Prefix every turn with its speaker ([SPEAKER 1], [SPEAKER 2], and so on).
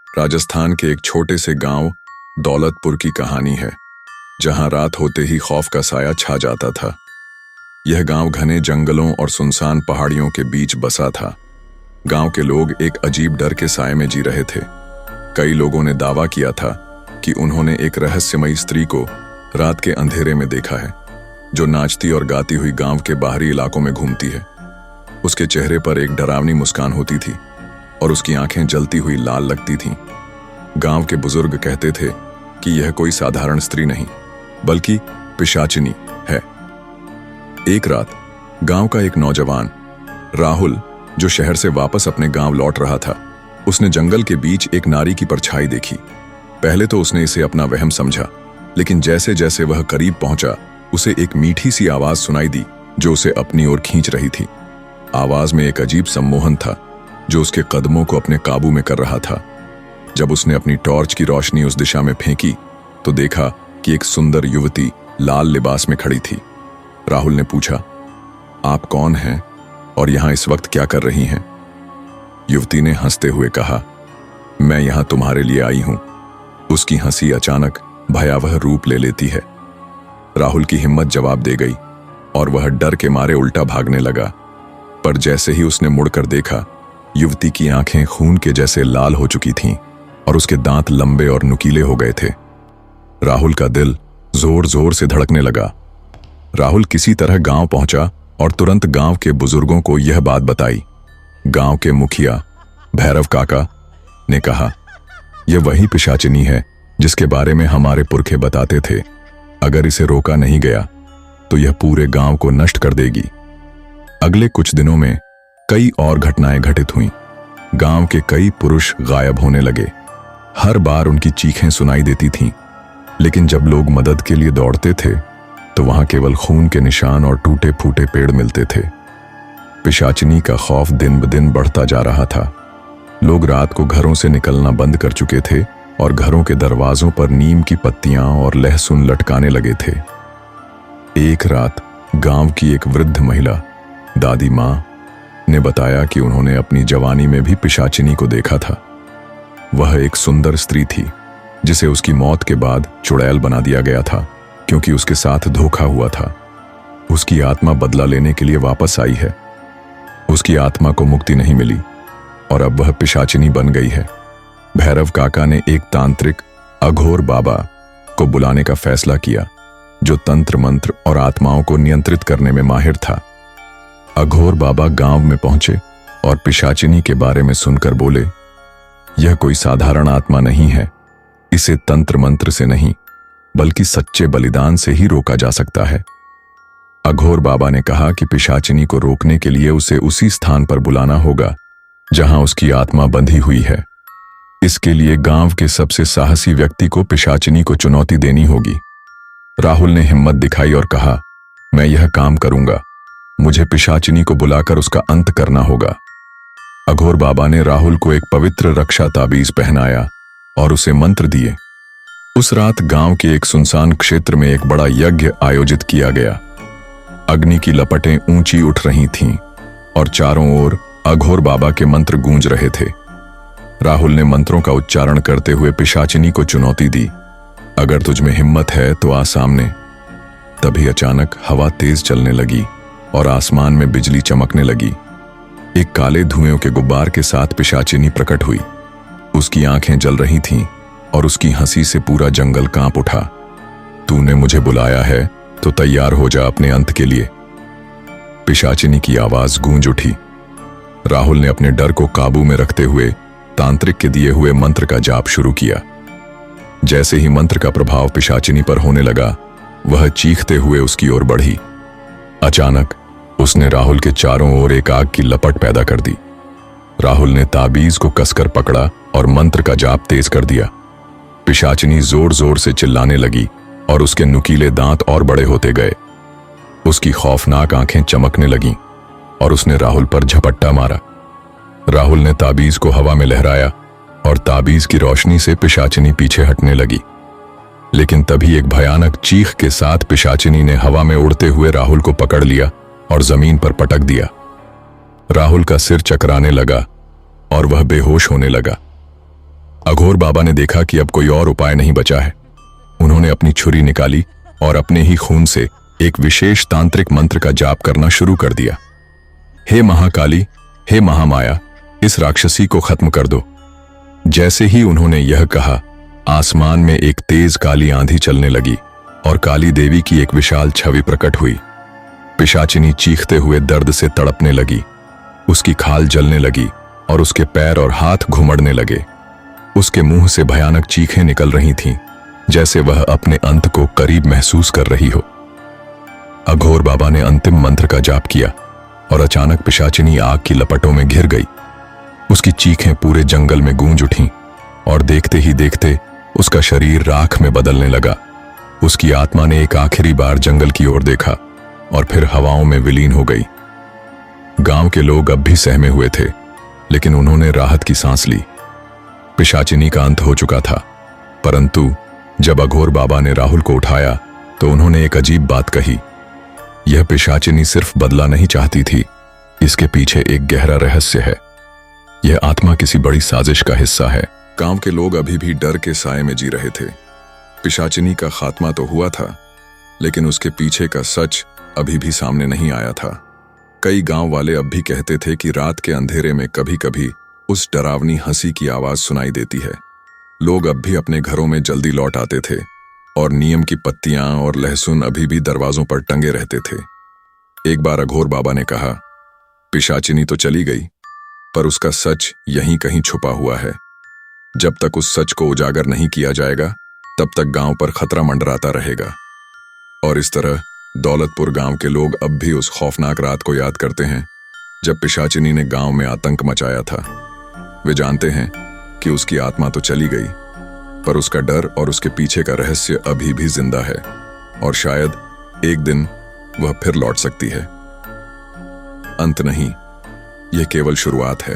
[SPEAKER 1] राजस्थान के एक छोटे से गांव दौलतपुर की कहानी है, जहां रात होते ही खौफ का साया छा जाता था। यह गांव घने जंगलों और सुनसान पहाड़ियों के बीच बसा था। गांव के लोग एक अजीब डर के साए में जी रहे थे। कई लोगों ने दावा किया था कि उन्होंने एक रहस्यमयी स्त्री को रात के अंधेरे में देखा है, जो नाचती और गाती हुई गांव के बाहरी इलाकों में घूमती है। उसके चेहरे पर एक डरावनी मुस्कान होती थी और उसकी आंखें जलती हुई लाल लगती थीं। गांव के बुजुर्ग कहते थे कि यह कोई साधारण स्त्री नहीं, बल्कि पिशाचिनी है। एक रात गांव का एक नौजवान राहुल, जो शहर से वापस अपने गांव लौट रहा था, उसने जंगल के बीच एक नारी की परछाई देखी। पहले तो उसने इसे अपना वहम समझा, लेकिन जैसे जैसे वह करीब पहुंचा, उसे एक मीठी सी आवाज सुनाई दी जो उसे अपनी ओर खींच रही थी। आवाज में एक अजीब सम्मोहन था जो उसके कदमों को अपने काबू में कर रहा था। जब उसने अपनी टॉर्च की रोशनी उस दिशा में फेंकी तो देखा कि एक सुंदर युवती लाल लिबास में खड़ी थी। राहुल ने पूछा, आप कौन हैं और यहां इस वक्त क्या कर रही हैं? युवती ने हंसते हुए कहा, मैं यहां तुम्हारे लिए आई हूं। उसकी हंसी अचानक भयावह रूप ले लेती है। राहुल की हिम्मत जवाब दे गई और वह डर के मारे उल्टा भागने लगा। पर जैसे ही उसने मुड़कर देखा, युवती की आंखें खून के जैसे लाल हो चुकी थीं और उसके दांत लंबे और नुकीले हो गए थे। राहुल का दिल जोर जोर से धड़कने लगा। राहुल किसी तरह गांव पहुंचा और तुरंत गांव के बुजुर्गों को यह बात बताई। गांव के मुखिया भैरव काका ने कहा, यह वही पिशाचिनी है जिसके बारे में हमारे पुरखे बताते थे। अगर इसे रोका नहीं गया तो यह पूरे गांव को नष्ट कर देगी। अगले कुछ दिनों में कई और घटनाएं घटित हुईं। गांव के कई पुरुष गायब होने लगे। हर बार उनकी चीखें सुनाई देती थीं, लेकिन जब लोग मदद के लिए दौड़ते थे तो वहां केवल खून के निशान और टूटे फूटे पेड़ मिलते थे। पिशाचिनी का खौफ दिन ब दिन बढ़ता जा रहा था। लोग रात को घरों से निकलना बंद कर चुके थे और घरों के दरवाजों पर नीम की पत्तियां और लहसुन लटकाने लगे थे। एक रात गांव की एक वृद्ध महिला दादी मां ने बताया कि उन्होंने अपनी जवानी में भी पिशाचिनी को देखा था। वह एक सुंदर स्त्री थी जिसे उसकी मौत के बाद चुड़ैल बना दिया गया था, क्योंकि उसके साथ धोखा हुआ था। उसकी आत्मा बदला लेने के लिए वापस आई है। उसकी आत्मा को मुक्ति नहीं मिली और अब वह पिशाचिनी बन गई है। भैरव काका ने एक तांत्रिक अघोर बाबा को बुलाने का फैसला किया, जो तंत्र मंत्र और आत्माओं को नियंत्रित करने में माहिर था। अघोर बाबा गांव में पहुंचे और पिशाचिनी के बारे में सुनकर बोले, यह कोई साधारण आत्मा नहीं है। इसे तंत्र मंत्र से नहीं, बल्कि सच्चे बलिदान से ही रोका जा सकता है। अघोर बाबा ने कहा कि पिशाचिनी को रोकने के लिए उसे उसी स्थान पर बुलाना होगा जहां उसकी आत्मा बंधी हुई है। इसके लिए गांव के सबसे साहसी व्यक्ति को पिशाचिनी को चुनौती देनी होगी। राहुल ने हिम्मत दिखाई और कहा, मैं यह काम करूंगा। मुझे पिशाचिनी को बुलाकर उसका अंत करना होगा। अघोर बाबा ने राहुल को एक पवित्र रक्षा ताबीज पहनाया और उसे मंत्र दिए। उस रात गांव के एक सुनसान क्षेत्र में एक बड़ा यज्ञ आयोजित किया गया। अग्नि की लपटें ऊंची उठ रही थीं और चारों ओर अघोर बाबा के मंत्र गूंज रहे थे। राहुल ने मंत्रों का उच्चारण करते हुए पिशाचिनी को चुनौती दी, अगर तुझमें हिम्मत है तो आ सामने। तभी अचानक हवा तेज चलने लगी और आसमान में बिजली चमकने लगी। एक काले धुएं के गुब्बार के साथ पिशाचिनी प्रकट हुई। उसकी आंखें जल रही थीं और उसकी हंसी से पूरा जंगल कांप उठा। तूने मुझे बुलाया है तो तैयार हो जा अपने अंत के लिए। पिशाचिनी की आवाज गूंज उठी। राहुल ने अपने डर को काबू में रखते हुए तांत्रिक के दिए हुए मंत्र का जाप शुरू किया। जैसे ही मंत्र का प्रभाव पिशाचिनी पर होने लगा, वह चीखते हुए उसकी ओर बढ़ी। अचानक उसने राहुल के चारों ओर एक आग की लपट पैदा कर दी। राहुल ने ताबीज को कसकर पकड़ा और मंत्र का जाप तेज कर दिया। पिशाचिनी जोर जोर से चिल्लाने लगी और उसके नुकीले दांत और बड़े होते गए। उसकी खौफनाक आंखें चमकने लगीं और उसने राहुल पर झपट्टा मारा। राहुल ने ताबीज को हवा में लहराया और ताबीज की रोशनी से पिशाचिनी पीछे हटने लगी। लेकिन तभी एक भयानक चीख के साथ पिशाचिनी ने हवा में उड़ते हुए राहुल को पकड़ लिया और जमीन पर पटक दिया। राहुल का सिर चकराने लगा और वह बेहोश होने लगा। अघोर बाबा ने देखा कि अब कोई और उपाय नहीं बचा है। उन्होंने अपनी छुरी निकाली और अपने ही खून से एक विशेष तांत्रिक मंत्र का जाप करना शुरू कर दिया। हे महाकाली, हे महामाया, इस राक्षसी को खत्म कर दो। जैसे ही उन्होंने यह कहा, आसमान में एक तेज काली आंधी चलने लगी और काली देवी की एक विशाल छवि प्रकट हुई। पिशाचिनी चीखते हुए दर्द से तड़पने लगी। उसकी खाल जलने लगी और उसके पैर और हाथ घुमड़ने लगे। उसके मुंह से भयानक चीखें निकल रही थीं, जैसे वह अपने अंत को करीब महसूस कर रही हो। अघोर बाबा ने अंतिम मंत्र का जाप किया और अचानक पिशाचिनी आग की लपटों में घिर गई। उसकी चीखें पूरे जंगल में गूंज उठीं और देखते ही देखते उसका शरीर राख में बदलने लगा। उसकी आत्मा ने एक आखिरी बार जंगल की ओर देखा और फिर हवाओं में विलीन हो गई। गांव के लोग अब भी सहमे हुए थे, लेकिन उन्होंने राहत की सांस ली। पिशाचिनी का अंत हो चुका था, परंतु जब अघोर बाबा ने राहुल को उठाया तो उन्होंने एक अजीब बात कही। यह पिशाचिनी सिर्फ बदला नहीं चाहती थी, इसके पीछे एक गहरा रहस्य है। यह आत्मा किसी बड़ी साजिश का हिस्सा है। गांव के लोग अभी भी डर के साए में जी रहे थे। पिशाचिनी का खात्मा तो हुआ था, लेकिन उसके पीछे का सच अभी भी सामने नहीं आया था। कई गांव वाले अब भी कहते थे कि रात के अंधेरे में कभी कभी उस डरावनी हंसी की आवाज सुनाई देती है। लोग अब भी अपने घरों में जल्दी लौट आते थे और नीम की पत्तियां और लहसुन अभी भी दरवाजों पर टंगे रहते थे। एक बार अघोर बाबा ने कहा, पिशाचिनी तो चली गई, पर उसका सच यहीं कहीं छुपा हुआ है। जब तक उस सच को उजागर नहीं किया जाएगा, तब तक गांव पर खतरा मंडराता रहेगा। और इस तरह दौलतपुर गांव के लोग अब भी उस खौफनाक रात को याद करते हैं, जब पिशाचिनी ने गांव में आतंक मचाया था। वे जानते हैं कि उसकी आत्मा तो चली गई, पर उसका डर और उसके पीछे का रहस्य अभी भी जिंदा है, और शायद एक दिन वह फिर लौट सकती है। अंत नहीं, यह केवल शुरुआत है।